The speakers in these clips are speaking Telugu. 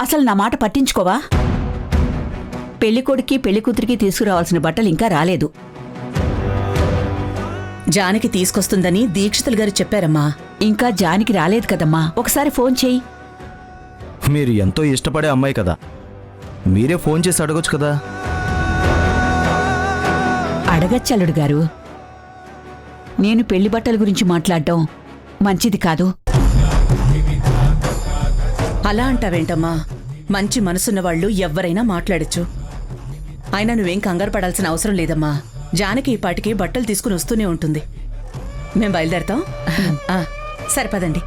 అసలు నా మాట పట్టించుకోవా? పెళ్లికొడుకి పెళ్లికూతురికి తీసుకురావాల్సిన బట్టలు ఇంకా రాలేదు. జానకి తీసుకొస్తుందని దీక్షితులు గారు చెప్పారమ్మా. ఇంకా జానికి రాలేదు కదమ్మా, ఒకసారి ఫోన్ చెయ్యి. మీరు ఎంతో ఇష్టపడే అమ్మాయి కదా, మీరే ఫోన్ చేసి అడగొచ్చు కదా. అడగచ్చలుడు గారు, నేను పెళ్లి బట్టల గురించి మాట్లాడడం మంచిది కాదు. అలా అంటావేంటమ్మా? మంచి మనసున్న వాళ్ళు ఎవ్వరైనా మాట్లాడచ్చు. అయినా నువ్వేం కంగారు పడాల్సిన అవసరం లేదమ్మా. జానకి ఈ పాటికి బట్టలు తీసుకుని వస్తూనే ఉంటుంది. మేం బయలుదేరతాం. సరిపదండి.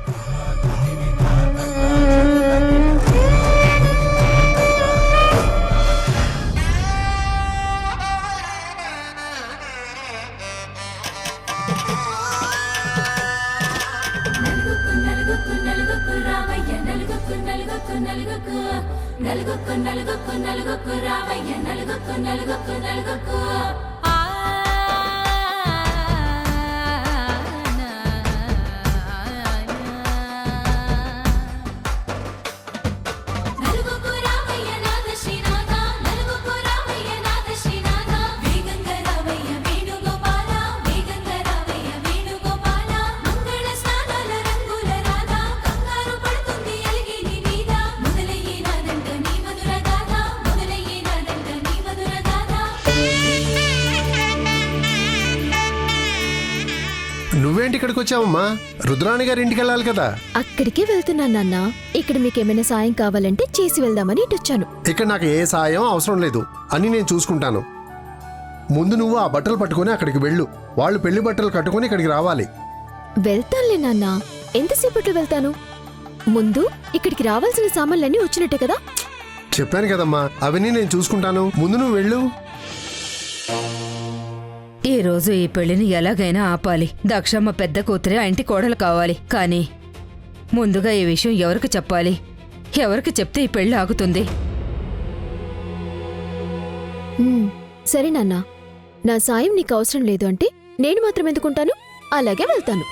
నువ్వేంటి ఇక్కడికి వచ్చావమ్మా? రుద్రాణి గారి ఇంటికి వెళ్ళాలి కదా. అక్కడికే వెళ్తున్నాను నాన్న. ఇక్కడ మీకేమైనా సాయం కావాలంటే చేసి వెళ్దామని ఇటొచ్చాను. ఇక్కడ నాకు ఏ సాయం అవసరం లేదు, అని నేను చూసుకుంటాను. ముందు నువ్వు ఆ బట్టలు పట్టుకుని అక్కడికి వెళ్ళు. వాళ్ళు పెళ్లి బట్టలు కట్టుకుని ఇక్కడికి రావాలి. వెళ్తానులే నాన్న, ఎంతసేపట్లో వెళ్తాను? ముందు ఇక్కడికి రావాల్సిన సామాన్లన్నీ వచ్చినట్టే కదా. చెప్పాను కదమ్మా, అవన్నీ నేను చూసుకుంటాను. ముందు నువ్వు వెళ్ళు. ఈ రోజు ఈ పెళ్లిని ఎలాగైనా ఆపాలి. దక్షమ్మ పెద్ద కూతురే ఆ ఇంటి కోడలు కావాలి. కానీ ముందుగా ఈ విషయం ఎవరికి చెప్పాలి? ఎవరికి చెప్తే ఈ పెళ్లి ఆగుతుంది? సరే నాన్న, నా సాయం నీకు అవసరం లేదు అంటే నేను మాత్రం ఎందుకుంటాను? అలాగే వెళ్తాను.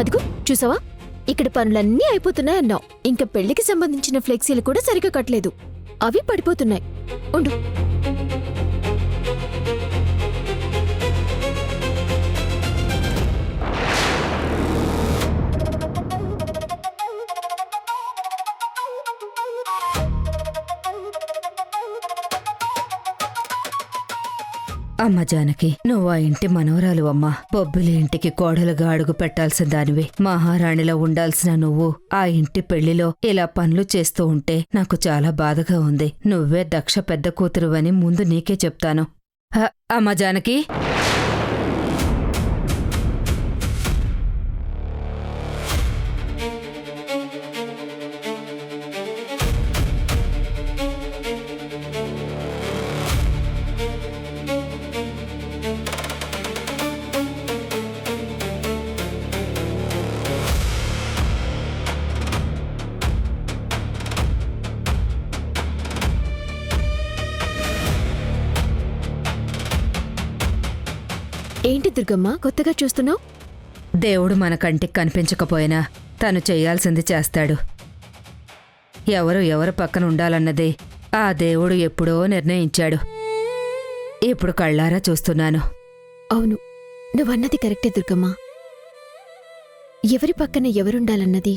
అదిగో చూసావా, ఇక్కడ పనులన్నీ అయిపోతున్నాయన్నావు. ఇంకా పెళ్లికి సంబంధించిన ఫ్లెక్సీలు కూడా సరిగా కట్టలేదు, అవి పడిపోతున్నాయి. ఉండు. అమ్మ జానకి, నువ్వు ఆ ఇంటి మనవరాలు అమ్మా. బొబ్బిలి ఇంటికి కోడలుగా అడుగు పెట్టాల్సిన దానివి. మహారాణిలో ఉండాల్సిన నువ్వు ఆ ఇంటి పెళ్లిలో ఇలా పనులు చేస్తూ ఉంటే నాకు చాలా బాధగా ఉంది. నువ్వే దక్ష పెద్ద కూతురువని ముందు నీకే చెప్తాను. అమ్మ జానకి, ఏంటి దుర్గమ్మ కొత్తగా చూస్తున్నావు? దేవుడు మన కంటికి కనిపించకపోయినా తను చెయ్యాల్సింది చేస్తాడు. ఎవరు పక్కన ఉండాలన్నది ఆ దేవుడు ఎప్పుడో నిర్ణయించాడు. ఇప్పుడు కళ్ళారా చూస్తున్నాను. అవును, నువ్వన్నది కరెక్టే దుర్గమ్మ. ఎవరి పక్కన ఎవరుండాలన్నది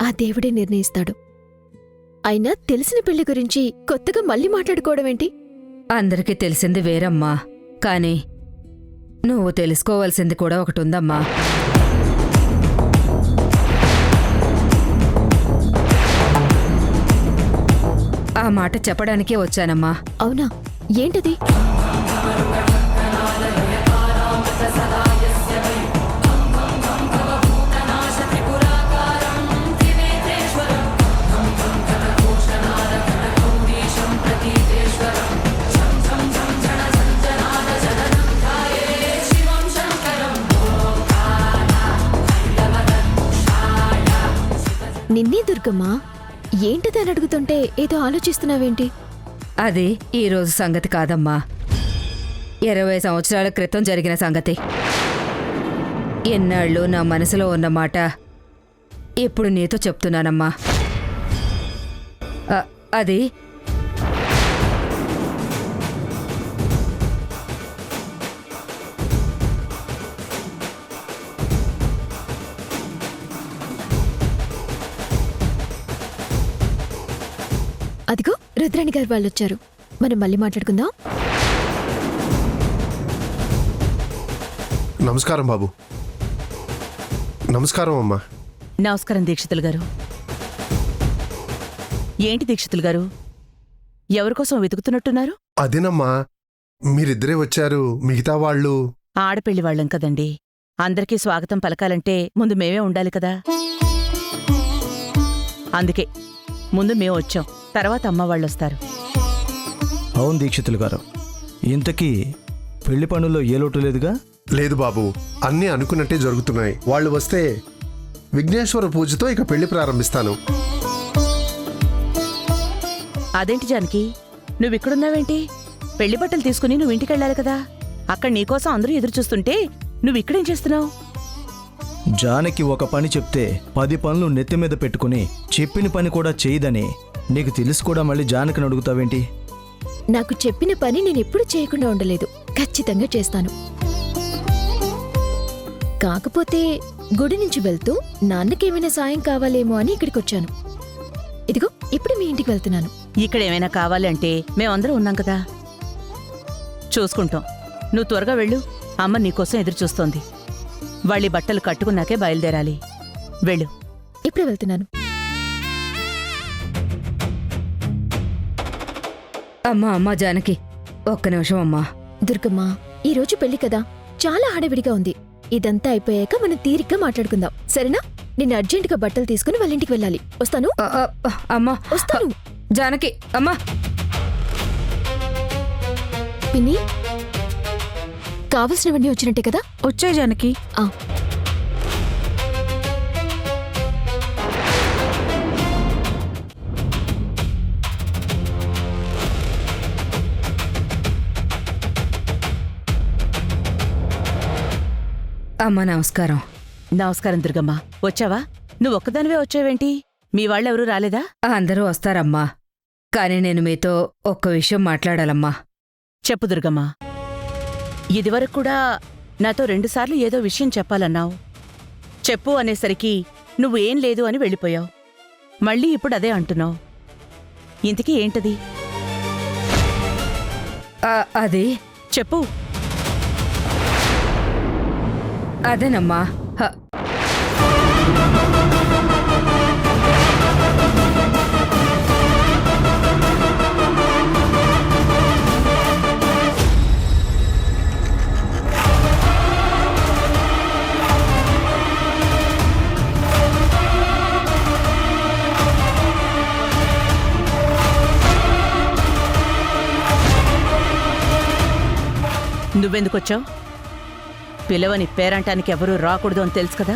ఆ దేవుడే నిర్ణయిస్తాడు. అయినా తెలిసిన పెళ్లి గురించి కొత్తగా మళ్ళీ మాట్లాడుకోవడమేంటి? అందరికీ తెలిసింది వేరమ్మా, కాని నువ్వు తెలుసుకోవాల్సింది కూడా ఒకటుందమ్మా. ఆ మాట చెప్పడానికే వచ్చానమ్మా. అవునా, ఏంటది? నిన్నే దుర్గమ్మ, ఏంటదని అడుగుతుంటే ఏదో ఆలోచిస్తున్నావేంటి? అది ఈరోజు సంగతి కాదమ్మా, 20 సంవత్సరాల క్రితం జరిగిన సంగతి. ఎన్నాళ్ళు నా మనసులో ఉన్న మాట ఇప్పుడు నీతో చెప్తున్నానమ్మా. అది అదిగో రుద్రాణి గారు వాళ్ళు వచ్చారు. మనం మళ్ళీ మాట్లాడుకుందాం. నమస్కారం బాబు. నమస్కారం అమ్మా. నమస్కారం దీక్షితులు గారు. ఏంటి దీక్షితులు గారు, ఎవరికోసం వెతుకుతున్నట్టున్నారు? అదేనమ్మా, మీరిద్దరే వచ్చారు, మిగతా వాళ్ళు. ఆడపెళ్లి వాళ్ళం కదండి, అందరికీ స్వాగతం పలకాలంటే ముందు మేమే ఉండాలి కదా. అందుకే ముందు మేము వచ్చాం, తర్వాత అమ్మ వాళ్ళొస్తారు. అవును దీక్షితులు గారు, ఇంతకీ పెళ్లి పనుల్లో ఏ లోటు లేదుగా? లేదు బాబు, అన్నీ అనుకున్నట్టే జరుగుతున్నాయి. వాళ్ళు వస్తే విఘ్నేశ్వర పూజతో ఇక పెళ్లి ప్రారంభిస్తాను. అదేంటి జానకి, నువ్విక్కడున్నావేంటి? పెళ్లి బట్టలు తీసుకుని నువ్వు ఇంటికెళ్ళాలి కదా. అక్కడ నీకోసం అందరూ ఎదురుచూస్తుంటే నువ్విక్కడేం చేస్తున్నావు? జానకి ఒక పని చెప్తే 10 పనులు నెత్తి మీద పెట్టుకుని చెప్పిన పని కూడా చేయదని నీకు తెలిసి కూడా మళ్ళీ జానకిని అడుగుతావేంటి? నాకు చెప్పిన పని నేను ఎప్పుడు చేయకుండా ఉండలేదు. ఖచ్చితంగా చేస్తాను. కాకపోతే గుడి నుంచి వెళ్తూ నాన్నకేమైనా సాయం కావాలేమో అని ఇక్కడికి వచ్చాను. ఇదిగో ఇప్పుడు మీ ఇంటికి వెళ్తున్నాను. ఇక్కడేమైనా కావాలి అంటే మేమందరం ఉన్నాం కదా, చూసుకుంటాం. నువ్వు త్వరగా వెళ్ళు, అమ్మ నీకోసం ఎదురుచూస్తోంది. వాళ్ళీ బట్టలు కట్టుకున్నాకే బయలుదేరాలి. వెళ్ళు. ఇప్పుడే వెళ్తున్నాను. అమ్మా జానకి, ఒక్క నిమిషం అమ్మా. దుర్గమ్మ, ఈ రోజు పెళ్లి కదా, చాలా హడావిడిగా ఉంది. ఇదంతా అయిపోయాక మనం తీరిగ్గా మాట్లాడుకుందాం, సరేనా? నేను అర్జెంటుగా బట్టలు తీసుకుని వాళ్ళ ఇంటికి వెళ్ళాలి. వస్తాను. అమ్మా వస్తాను. జానకి అమ్మా. పిన్ని, కావలసినవన్నీ వచ్చినట్టే కదా? వచ్చాయి జానకి. ఆ అమ్మా నమస్కారం. నమస్కారం దుర్గమ్మ. వచ్చావా? నువ్వు ఒక్కదానివే వచ్చావేంటి? మీ వాళ్ళెవరూ రాలేదా? అందరూ వస్తారమ్మా, కానీ నేను మీతో ఒక్క విషయం మాట్లాడాలమ్మా. చెప్పు దుర్గమ్మ. ఇదివరకు కూడా నాతో 2 సార్లు ఏదో విషయం చెప్పాలన్నావు. చెప్పు అనేసరికి నువ్వు ఏం లేదు అని వెళ్ళిపోయావు. మళ్ళీ ఇప్పుడు అదే అంటున్నావు. ఇంతకీ ఏంటది? అది చెప్పు. అదేనమ్మా. నువ్వెందుకొచ్చావు? పిలవని పేరంటానికి ఎవరూ రాకూడదు అని తెలుసు కదా.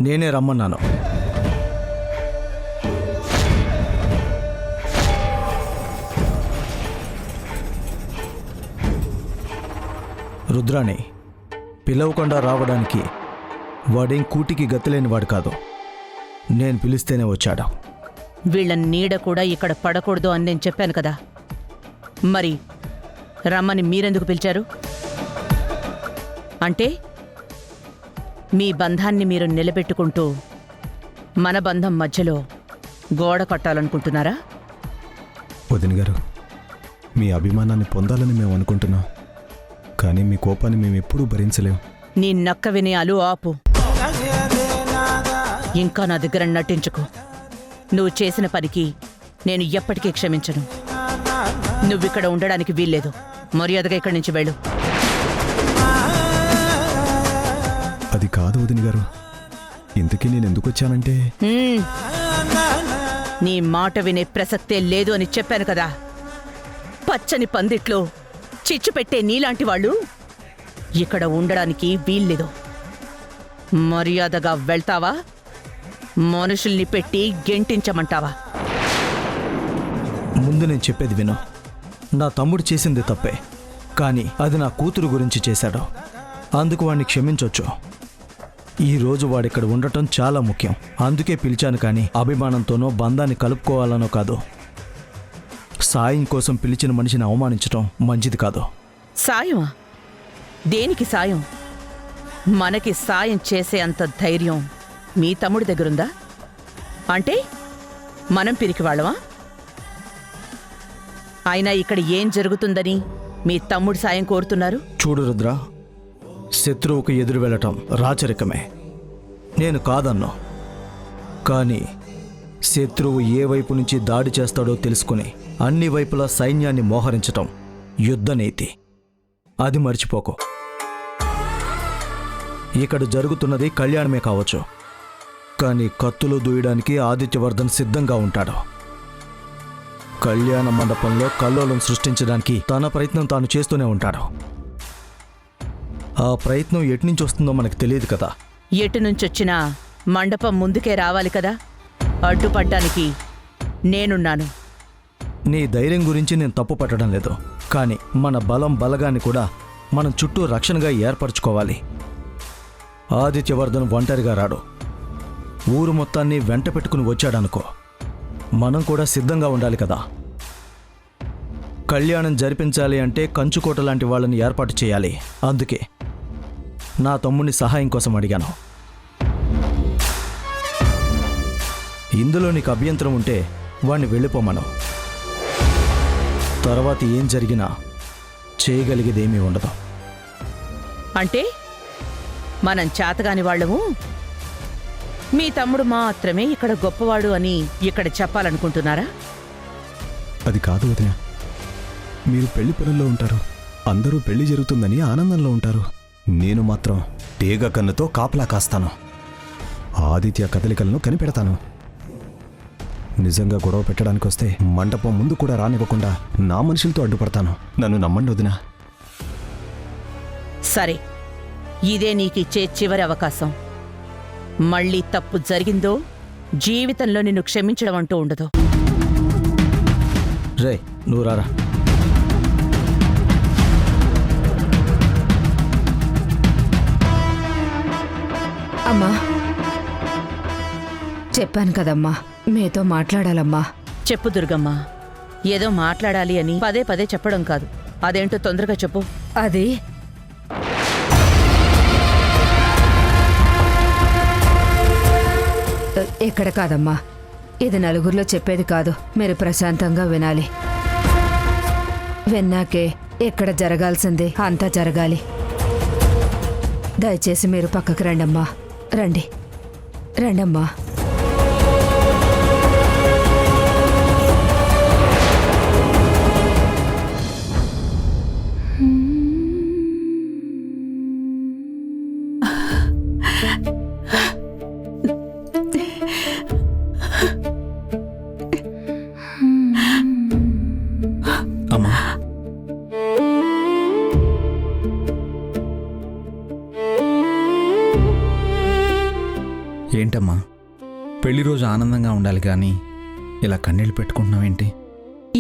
నేనే రమ్మన్నాను. రుద్రాణి పిలవకుండా రావడానికి వాడేం కూటికి గతిలేనివాడు కాదు. నేను పిలిస్తేనే వచ్చాడు. వీళ్ళ నీడ కూడా ఇక్కడ పడకూడదు అని నేను చెప్పాను కదా. మరి రమ్మని మీరెందుకు పిలిచారు? అంటే మీ బంధాన్ని మీరు నిలబెట్టుకుంటూ మన బంధం మధ్యలో గోడ కట్టాలనుకుంటున్నారా? వదిన గారు, మీ అభిమానాన్ని పొందాలని మేము అనుకుంటున్నాం, కానీ మీ కోపాన్ని మేము ఎప్పుడూ భరించలేం. నీ నక్క వినయాలు ఆపు. ఇంకా నా దగ్గర నటించుకో. నువ్వు చేసిన పనికి నేను ఎప్పటికీ క్షమించను. నువ్విక్కడ ఉండడానికి వీల్లేదు. మర్యాదగా ఇక్కడి నుంచి వెళ్ళు. అది కాదు వదిన గారు, ఇంతకీ నేను ఎందుకు వచ్చానంటే నీ మాట వినే ప్రసక్తే లేదు అని చెప్పాను కదా. పచ్చని పందిట్లో చిచ్చు పెట్టే నీలాంటి వాళ్ళు ఇక్కడ ఉండడానికి వీల్లేదు. మర్యాదగా వెళ్తావా, మనుషుల్ని పెట్టి గెంటించమంటావా? ముందు నేను చెప్పేది విను. నా తమ్ముడు చేసింది తప్పే, కానీ అది నా కూతురు గురించి చేశాడు. అందుకు వాణ్ణి క్షమించొచ్చు. ఈ రోజు వాడిక్కడ ఉండటం చాలా ముఖ్యం. అందుకే పిలిచాను, కానీ అభిమానంతోనో బంధాన్ని కలుపుకోవాలనో కాదు. సాయం కోసం పిలిచిన మనిషిని అవమానించటం మంచిది కాదు. సాయమా? దేనికి సాయం? మనకి సాయం చేసే అంత ధైర్యం మీ తమ్ముడి దగ్గరుందా? అంటే మనం పిరికి వాళ్ళమా? అయినా ఇక్కడ ఏం జరుగుతుందని మీ తమ్ముడు సాయం కోరుతున్నారు? చూడు రుద్ర, శత్రువుకు ఎదురు వెళ్ళటం రాచరికమే. నేను కాదన్నా, కానీ శత్రువు ఏ వైపు నుంచి దాడి చేస్తాడో తెలుసుకుని అన్ని వైపులా సైన్యాన్ని మోహరించటం యుద్ధనీతి. అది మర్చిపోకు. ఇక్కడ జరుగుతున్నది కళ్యాణమే కావచ్చు, కానీ కత్తులు దూయడానికి ఆదిత్యవర్ధన్ సిద్ధంగా ఉంటాడు. కళ్యాణ మండపంలో కల్లోలం సృష్టించడానికి తన ప్రయత్నం తాను చేస్తూనే ఉంటాడు. ఆ ప్రయత్నం ఎట్నుంచి వస్తుందో మనకు తెలియదు కదా. ఎటు నుంచొచ్చినా మండపం ముందుకే రావాలి కదా. అడ్డుపడ్డానికి నేనున్నాను. నీ ధైర్యం గురించి నేను తప్పు పట్టడం లేదు, కానీ మన బలగాన్ని కూడా మనం చుట్టూ రక్షణగా ఏర్పరచుకోవాలి. ఆదిత్యవర్ధన్ ఒంటరిగా రాడు. ఊరు మొత్తాన్ని వెంట పెట్టుకుని వచ్చాడనుకో, మనం కూడా సిద్ధంగా ఉండాలి కదా. కళ్యాణం జరిపించాలి అంటే కంచుకోట లాంటి వాళ్ళని ఏర్పాటు చేయాలి. అందుకే నా తమ్ముని సహాయం కోసం అడిగాను. ఇందులో నీకు అభ్యంతరం ఉంటే వాణ్ణి వెళ్ళిపోమను. తర్వాత ఏం జరిగినా చేయగలిగేదేమీ ఉండదు. అంటే మనం చేతగాని వాళ్ళము, మీ తమ్ముడు మాత్రమే ఇక్కడ గొప్పవాడు అని ఇక్కడ చెప్పాలనుకుంటున్నారా? అది కాదు వదిన. మీరు పెళ్లి పనుల్లో ఉంటారు, అందరూ పెళ్లి జరుగుతుందని ఆనందంలో ఉంటారు. నేను మాత్రం తీగ కన్నుతో కాపలా కాస్తాను. ఆదిత్య కదలికలను కనిపెడతాను. నిజంగా గొడవ పెట్టడానికి వస్తే మండపం ముందు కూడా రానివ్వకుండా నా మనుషులతో అడ్డుపడతాను. నన్ను నమ్మండి వదినా. సరే, ఇదే నీకిచ్చే చివరి అవకాశం. మళ్ళీ తప్పు జరిగిందో జీవితంలో నిన్ను క్షమించడం అంటూ ఉండదు. రే, నువ్వు రారా. అమ్మా, చెప్పాను కదమ్మా, మీతో మాట్లాడాలమ్మా. చెప్పు దుర్గమ్మ. ఏదో మాట్లాడాలి అని పదే పదే చెప్పడం కాదు. అదేంటో తొందరగా చెప్పు. అది ఇక్కడ కాదమ్మా, ఇది నలుగురిలో చెప్పేది కాదు. మీరు ప్రశాంతంగా వినాలి. విన్నాకే ఇక్కడ జరగాల్సింది అంతా జరగాలి. దయచేసి మీరు పక్కకు రండమ్మా. రండి, రండమ్మా. అమ్మా, ఏంటమ్మా, పెళ్లి రోజు ఆనందంగా ఉండాలి కానీ ఇలా కన్నీళ్ళు పెట్టుకుంటున్నావేంటి?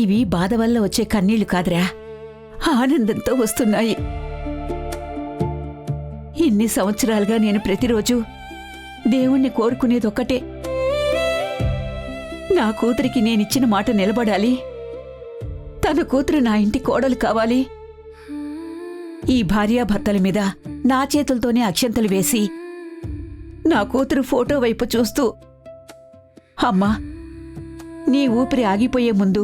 ఇవి బాధ వల్ల వచ్చే కన్నీళ్లు కాదురా, ఆనందంతో వస్తున్నాయి. ఇన్ని సంవత్సరాలుగా నేను ప్రతిరోజు దేవుణ్ణి కోరుకునేదొక్కటే, నా కూతురికి నేనిచ్చిన మాట నిలబడాలి, తన కూతురు నా ఇంటి కోడలు కావాలి. ఈ భార్యాభర్తల మీద నా చేతులతోనే అక్షంతలు వేసి నా కూతురు ఫోటో వైపు చూస్తూ, అమ్మా, నీ ఊపిరి ఆగిపోయే ముందు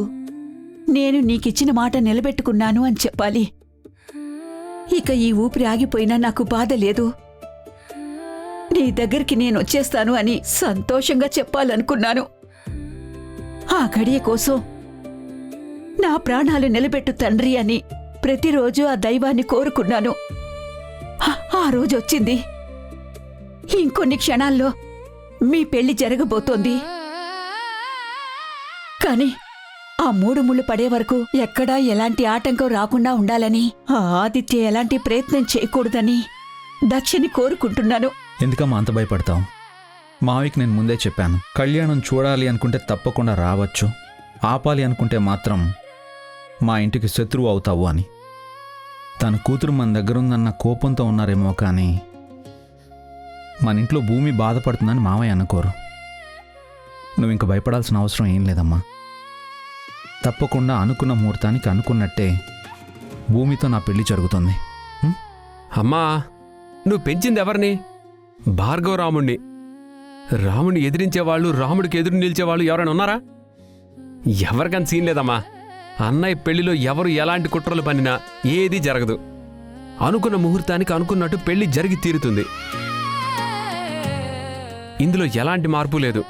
నేను నీకిచ్చిన మాట నిలబెట్టుకున్నాను అని చెప్పాలి. ఇక ఈ ఊపిరి ఆగిపోయినా నాకు బాధ లేదు, నీ దగ్గరికి నేను వచ్చేస్తాను అని సంతోషంగా చెప్పాలనుకున్నాను. ఆ గడియ కోసం నా ప్రాణాలు నిలబెట్టు తండ్రి అని ప్రతిరోజు ఆ దైవాన్ని కోరుకున్నాను. ఆ రోజు వచ్చింది. ఇంకొన్ని క్షణాల్లో మీ పెళ్లి జరగబోతోంది. కాని ఆ 3 ముళ్ళు పడే వరకు ఎక్కడా ఎలాంటి ఆటంకం రాకుండా ఉండాలని, ఆ ఆదిత్య ఎలాంటి ప్రయత్నం చేయకూడదని దక్షిని కోరుకుంటున్నాను. ఎందుకమ్మా అంత భయపడతావు? మావికి నేను ముందే చెప్పాను, కళ్యాణం చూడాలి అనుకుంటే తప్పకుండా రావచ్చు, ఆపాలి అనుకుంటే మాత్రం మా ఇంటికి శత్రువు అవుతావు అని. తన కూతురు మన దగ్గరుందన్న కోపంతో ఉన్నారేమో కానీ మన ఇంట్లో భూమి బాధపడుతుందని మావయ్య అనుకోరు. నువ్వు ఇంక భయపడాల్సిన అవసరం ఏం లేదమ్మా. తప్పకుండా అనుకున్న ముహూర్తానికి అనుకున్నట్టే భూమితో నా పెళ్లి జరుగుతుంది. అమ్మా, నువ్వు పెంచింది ఎవరిని? భార్గవరాముణ్ణి. రాముణ్ణి ఎదిరించేవాళ్ళు, రాముడికి ఎదురు నిలిచేవాళ్ళు ఎవరైనా ఉన్నారా? ఎవరికని సీన్ లేదమ్మా. అన్నయ్య పెళ్లిలో ఎవరు ఎలాంటి కుట్రలు పన్నినా ఏదీ జరగదు. అనుకున్న ముహూర్తానికి అనుకున్నట్టు పెళ్లి జరిగి తీరుతుంది. ఇందులో ఎలాంటి మార్పు లేదు.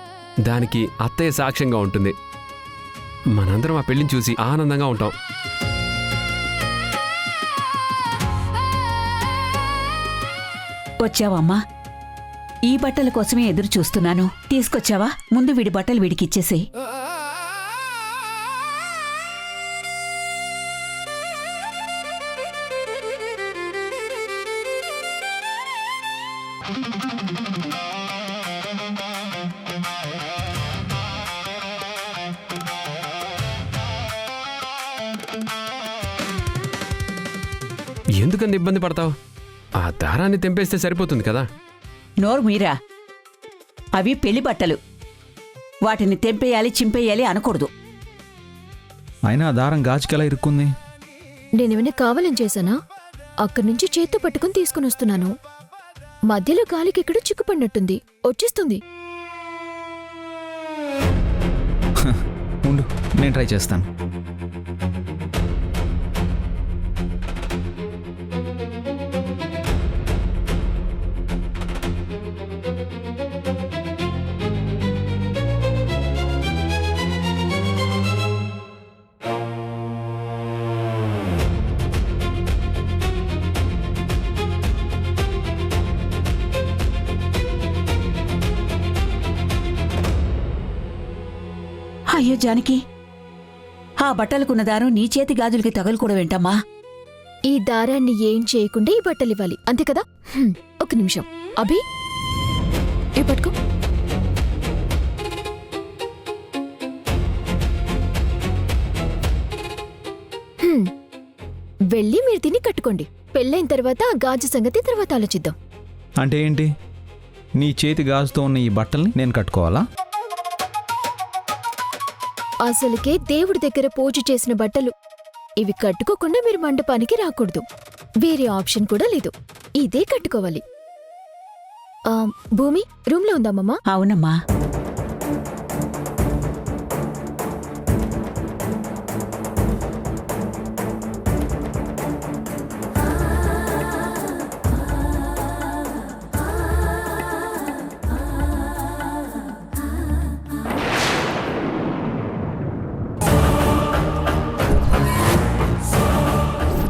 దానికి అత్తయ్య సాక్ష్యంగా ఉంటుంది. మనందరం ఆ పెళ్లిని చూసి ఆనందంగా ఉంటాం. వచ్చావమ్మా? ఈ బట్టల కోసమే ఎదురు చూస్తున్నాను. తీసుకొచ్చావా? ముందు వీడి బట్టలు వీడికిచ్చేసేయ్. ఎందుకంత ఇబ్బంది పడతావు? ఆ దారాన్ని తెంపేస్తే సరిపోతుంది కదా. నోరు మీరా. అవి పెళ్లి బట్టలు. వాటిని తెంపేయాలి, చింపేయాలి అనకూడదు. అయినా ఆ దారం గాజుకెలా ఇరుక్కుంది? నేనేమైనా కావాలని చేశానా? అక్కడి నుంచి చేత్తో పట్టుకుని తీసుకుని వస్తున్నాను. మధ్యలో గాలికి ఇక్కడ చిక్కుపడినట్టుంది. వచ్చేస్తుంది. ఉండు, నేను ట్రై చేస్తాను. అయ్యో జానకి, ఆ బట్టలకున్న దారం నీ చేతి గాజులకి తగలకూడవేంటమ్మా? ఈ దారాన్ని ఏం చేయకుండా ఈ బట్టలివ్వాలి, అంతే కదా? ఒక నిమిషం. అభి, ఏ పట్టుకో. వెళ్ళి మీరు తిని కట్టుకోండి. పెళ్ళైన తర్వాత ఆ గాజు సంగతి తర్వాత ఆలోచిద్దాం. అంటే ఏంటి? నీ చేతి గాజుతో ఉన్న ఈ బట్టల్ని నేను కట్టుకోవాలా? అసలుకే దేవుడి దగ్గర పూజ చేసిన బట్టలు. ఇవి కట్టుకోకుండా మీరు మండపానికి రాకూడదు. వేరే ఆప్షన్ కూడా లేదు. ఇదే కట్టుకోవాలి. భూమి రూమ్లో ఉందామమ్మా? అవునమ్మా.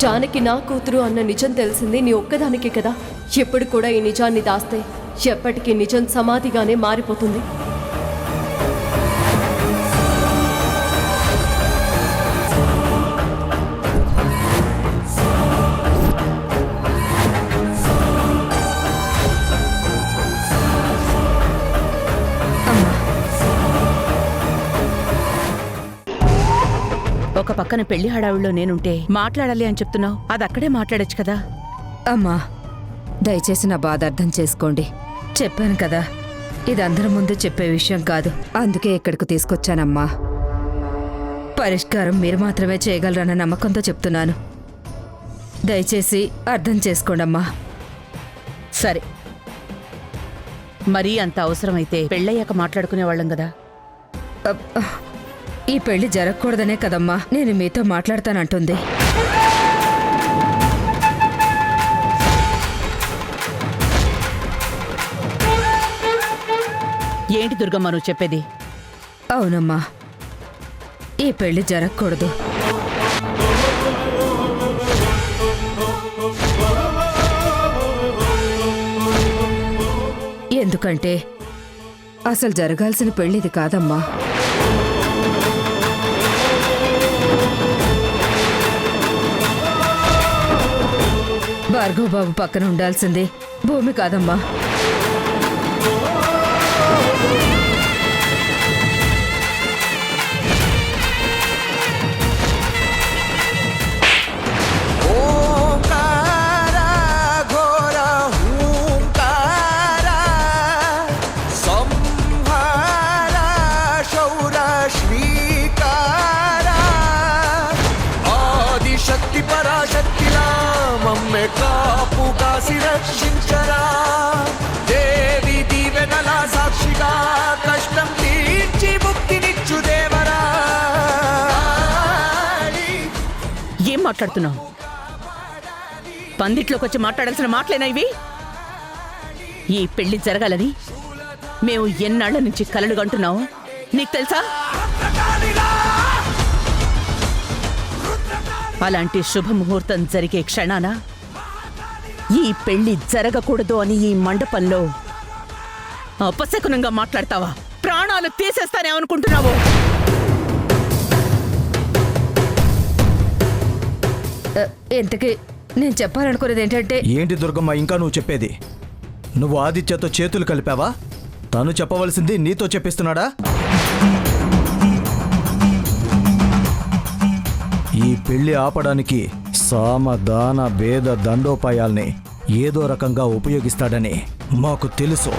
జానకి నా కూతురు అన్న నిజం తెలిసింది నీ ఒక్కదానికే కదా. ఎప్పుడు కూడా ఈ నిజాన్ని దాస్తే ఎప్పటికీ నిజం సమాధిగానే మారిపోతుంది. ఒక పక్కన పెళ్లి హడావుల్లో నేనుంటే మాట్లాడాలి అని చెప్తున్నావు. అది అక్కడే మాట్లాడొచ్చు కదా. అమ్మా, దయచేసి నా బాధ అర్థం చేసుకోండి. చెప్పాను కదా, ఇది అందరి ముందు చెప్పే విషయం కాదు. అందుకే ఇక్కడికి తీసుకొచ్చానమ్మా. పరిష్కారం మీరు మాత్రమే చేయగలరన్న నమ్మకంతో చెప్తున్నాను. దయచేసి అర్థం చేసుకోండమ్మా. సరే, మరీ అంత అవసరమైతే పెళ్ళయ్యాక మాట్లాడుకునేవాళ్ళం కదా. ఈ పెళ్లి జరగకూడదనే కదమ్మా నేను మీతో మాట్లాడతానంటుంది. ఏంటి దుర్గమ్మ నువ్వు చెప్పేది? అవునమ్మా, ఈ పెళ్లి జరగకూడదు. ఎందుకంటే అసలు జరగాల్సిన పెళ్లిది కాదమ్మా. భార్గవ్ బాబు పక్కన ఉండాల్సింది భూమి కాదమ్మా. ఓంకార ఘోర హూంకార కాసి రక్షించరా దేవి దీవెనల సాక్షిగా కష్టం తీర్చి ముక్తినిచ్చు దేవరా. ఏం మాట్లాడుతున్నావు? పందిట్లోకి వచ్చి మాట్లాడాల్సిన మాటలేనా ఇవి? ఈ పెళ్లి జరగాలని మేము ఎన్నాళ్ల నుంచి కలలు కంటున్నావు నీకు తెలుసా? అలాంటి శుభముహూర్తం జరిగే క్షణాన ఈ పెళ్లి జరగకూడదు అని ఈ మండపంలో అపశకునంగా మాట్లాడతావా? ప్రాణాలు తీసేస్తానే అనుకుంటున్నావు? ఇంతకీ నేను చెప్పాలనుకునేది ఏంటంటే ఏంటి దుర్గమ్మ ఇంకా నువ్వు చెప్పేది? నువ్వు ఆదిత్యతో చేతులు కలిపావా? తను చెప్పవలసింది నీతో చెప్పిస్తున్నాడా? ఈ పెళ్లి ఆపడానికి సామ దాన భేద దండోపాయాల్ని ఏదో రకంగా ఉపయోగిస్తాడని మాకు తెలుసు.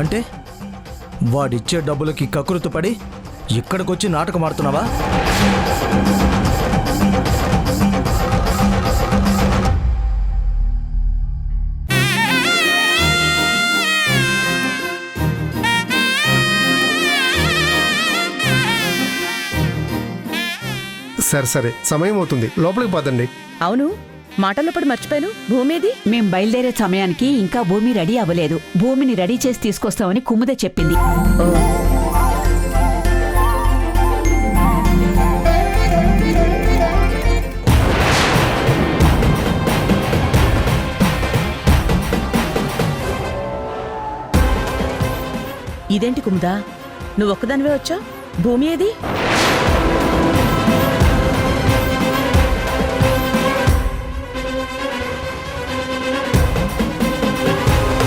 అంటే వాడిచ్చే డబ్బులకి కకృతుపడి ఇక్కడికొచ్చి నాటకం ఆడుతున్నావా? సరే సరే, సమయం అవుతుంది, లోపలికి పదండి. అవును, మాటల్లో పడి మర్చిపోయాను. భూమిది? మేం బయలుదేరే సమయానికి ఇంకా భూమి రెడీ అవ్వలేదు. భూమిని రెడీ చేసి తీసుకొస్తామని కుముద చెప్పింది. ఇదేంటి కుముదా, నువ్వు ఒక్కదానివే వచ్చా? భూమి ఏది?